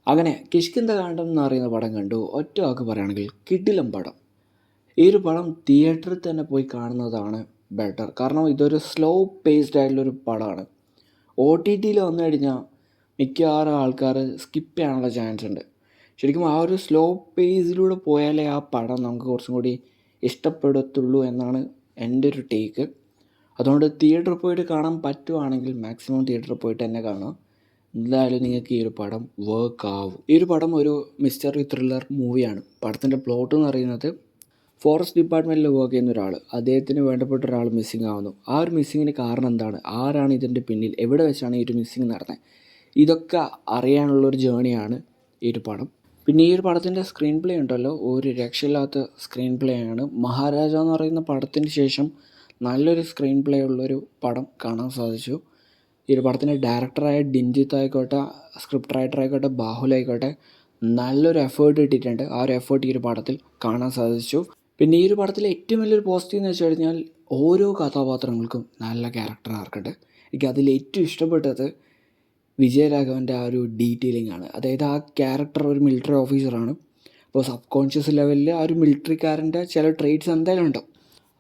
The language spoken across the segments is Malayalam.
അങ്ങനെ കിഷ്കിന്ത കാണ്ഡം എന്ന് പറയുന്ന പടം കണ്ടു. ഒറ്റ വാക്ക് പറയുകയാണെങ്കിൽ കിടിലം പടം. ഈ ഒരു പടം തിയേറ്ററിൽ തന്നെ പോയി കാണുന്നതാണ് ബെറ്റർ. കാരണം ഇതൊരു സ്ലോ പേസ്ഡ് ആയിട്ടുള്ളൊരു പടമാണ്. OTTയിൽ വന്നു കഴിഞ്ഞാൽ മിക്കവാറും ആൾക്കാർ സ്കിപ്പ് ചെയ്യാനുള്ള ചാൻസ് ഉണ്ട്. ശരിക്കും ആ ഒരു സ്ലോ പേസിലൂടെ പോയാലേ ആ പടം നമുക്ക് കുറച്ചും കൂടി ഇഷ്ടപ്പെടത്തുള്ളൂ എന്നാണ് എൻ്റെ ഒരു ടേക്ക്. അതുകൊണ്ട് തിയേറ്ററിൽ പോയിട്ട് കാണാൻ പറ്റുവാണെങ്കിൽ മാക്സിമം തിയേറ്ററിൽ പോയിട്ട് തന്നെ കാണാം. എന്തായാലും നിങ്ങൾക്ക് ഈ ഒരു പടം വർക്ക് ആവും. ഈ ഒരു പടം ഒരു മിസ്റ്ററി ത്രില്ലർ മൂവിയാണ്. പടത്തിൻ്റെ പ്ലോട്ട് എന്ന് പറയുന്നത്, ഫോറസ്റ്റ് ഡിപ്പാർട്ട്മെൻറ്റിൽ വർക്ക് ചെയ്യുന്ന ഒരാൾ, അദ്ദേഹത്തിന് വേണ്ടപ്പെട്ട ഒരാൾ മിസ്സിങ് ആവുന്നു. ആ ഒരു മിസ്സിങ്ങിന് കാരണം എന്താണ്, ആരാണ് ഇതിൻ്റെ പിന്നിൽ, എവിടെ വെച്ചാണ് ഈ ഒരു മിസ്സിങ് നടന്നത്, ഇതൊക്കെ അറിയാനുള്ളൊരു ജേണിയാണ് ഈ ഒരു പടം. പിന്നെ ഈ ഒരു പടത്തിൻ്റെ സ്ക്രീൻ പ്ലേ ഉണ്ടല്ലോ, ഒരു രക്ഷയില്ലാത്ത സ്ക്രീൻ പ്ലേ ആണ്. മഹാരാജ എന്ന് പറയുന്ന പടത്തിന് ശേഷം നല്ലൊരു സ്ക്രീൻ പ്ലേ ഉള്ളൊരു പടം കാണാൻ സാധിച്ചു. ഈ ഒരു പടത്തിൻ്റെ ഡയറക്ടറായ ഡിൻജിത്ത് ആയിക്കോട്ടെ, സ്ക്രിപ്റ്റ് റൈറ്റർ ആയിക്കോട്ടെ, ബാഹുൽ ആയിക്കോട്ടെ, നല്ലൊരു എഫേർട്ട് ഇട്ടിട്ടുണ്ട്. ആ ഒരു എഫേർട്ട് ഈ ഒരു പടത്തിൽ കാണാൻ സാധിച്ചു. പിന്നെ ഈ ഒരു പടത്തിലെ ഏറ്റവും വലിയൊരു പോസിറ്റീവ് എന്ന് വെച്ച് കഴിഞ്ഞാൽ ഓരോ കഥാപാത്രങ്ങൾക്കും നല്ല ക്യാരക്ടർ ആർക്കുണ്ട്. എനിക്ക് അതിൽ ഏറ്റവും ഇഷ്ടപ്പെട്ടത് വിജയരാഘവൻ്റെ ആ ഒരു ഡീറ്റെയിലിംഗ് ആണ്. അതായത് ആ ക്യാരക്ടർ ഒരു മിലിറ്ററി ഓഫീസറാണ്. അപ്പോൾ സബ് കോൺഷ്യസ് ലെവലിൽ ആ ഒരു മിലിറ്ററിക്കാരൻ്റെ ചില ട്രേറ്റ്സ് എന്തായാലും ഉണ്ടാവും.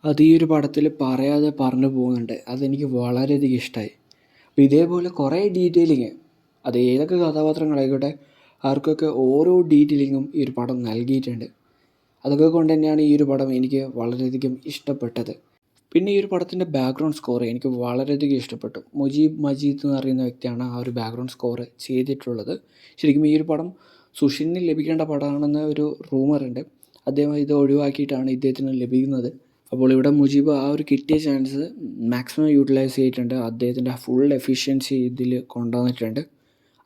അത് ഈ ഒരു പടത്തിൽ പറയാതെ പറഞ്ഞു പോകുന്നുണ്ട്. അതെനിക്ക് വളരെയധികം ഇഷ്ടമായി. അപ്പോൾ ഇതേപോലെ കുറേ ഡീറ്റെയിലിങ്, അത് ഏതൊക്കെ കഥാപാത്രങ്ങളായിക്കോട്ടെ, ആർക്കൊക്കെ ഓരോ ഡീറ്റെയിലിങ്ങും ഈ ഒരു പടം നൽകിയിട്ടുണ്ട്. അതൊക്കെ കൊണ്ട് തന്നെയാണ് ഈ ഒരു പടം എനിക്ക് വളരെയധികം ഇഷ്ടപ്പെട്ടത്. പിന്നെ ഈ ഒരു പടത്തിൻ്റെ ബാക്ക്ഗ്രൗണ്ട് സ്കോർ എനിക്ക് വളരെയധികം ഇഷ്ടപ്പെട്ടു. മുജീബ് മജീദ് എന്ന് പറയുന്ന വ്യക്തിയാണ് ആ ഒരു ബാക്ക്ഗ്രൗണ്ട് സ്കോർ ചെയ്തിട്ടുള്ളത്. ശരിക്കും ഈ ഒരു പടം സുഷിന് ലഭിക്കേണ്ട പടമാണെന്ന ഒരു റൂമറുണ്ട്. അദ്ദേഹം ഇത് ഒഴിവാക്കിയിട്ടാണ് ഇദ്ദേഹത്തിന് ലഭിക്കുന്നത്. അപ്പോൾ ഇവിടെ മുജീബ് ആ ഒരു കിട്ടിയ ചാൻസ് മാക്സിമം യൂട്ടിലൈസ് ചെയ്തിട്ടുണ്ട്. അദ്ദേഹത്തിൻ്റെ ഫുൾ എഫിഷ്യൻസി ഇതിൽ കൊണ്ടുവന്നിട്ടുണ്ട്.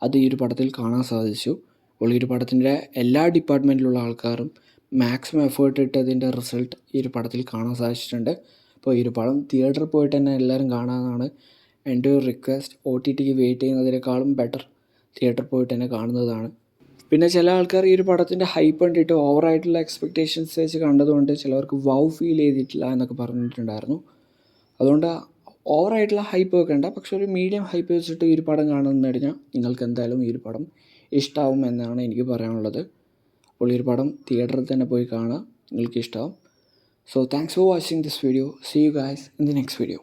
അത് ഈ ഒരു പടത്തിൽ കാണാൻ സാധിച്ചു. അപ്പോൾ ഈ ഒരു പടത്തിൻ്റെ എല്ലാ ഡിപ്പാർട്ട്മെൻറ്റിലുള്ള ആൾക്കാരും മാക്സിമം എഫേർട്ട് ഇട്ടതിൻ്റെ റിസൾട്ട് ഈ ഒരു പടത്തിൽ കാണാൻ സാധിച്ചിട്ടുണ്ട്. അപ്പോൾ ഈ ഒരു പടം തിയേറ്ററിൽ പോയിട്ട് തന്നെ എല്ലാവരും കാണാമെന്നാണ് എൻ്റെ ഒരു റിക്വസ്റ്റ്. OTTക്ക് വെയിറ്റ് ചെയ്യുന്നതിനേക്കാളും ബെറ്റർ തിയേറ്ററിൽ പോയിട്ട് തന്നെ കാണുന്നതാണ്. പിന്നെ ചില ആൾക്കാർ ഈ ഒരു പടത്തിൻ്റെ ഹൈപ്പ് കണ്ടിട്ട് ഓവറായിട്ടുള്ള എക്സ്പെക്റ്റേഷൻസ് വെച്ച് കണ്ടതുകൊണ്ട് ചിലവർക്ക് വൗ ഫീൽ ചെയ്തിട്ടില്ല എന്നൊക്കെ പറഞ്ഞിട്ടുണ്ടായിരുന്നു. അതുകൊണ്ട് ഓവറായിട്ടുള്ള ഹൈപ്പ് വെക്കേണ്ട, പക്ഷെ ഒരു മീഡിയം ഹൈപ്പ് വെച്ചിട്ട് ഈ ഒരു പടം കാണുമെന്ന് കഴിഞ്ഞാൽ നിങ്ങൾക്ക് എന്തായാലും ഈ ഒരു പടം ഇഷ്ടമാവും എന്നാണ് എനിക്ക് പറയാനുള്ളത്. അപ്പോൾ ഈ ഒരു പടം തിയേറ്ററിൽ തന്നെ പോയി കാണുക, നിങ്ങൾക്ക് ഇഷ്ടമാവും. So thanks for watching this video. See you guys in the next video.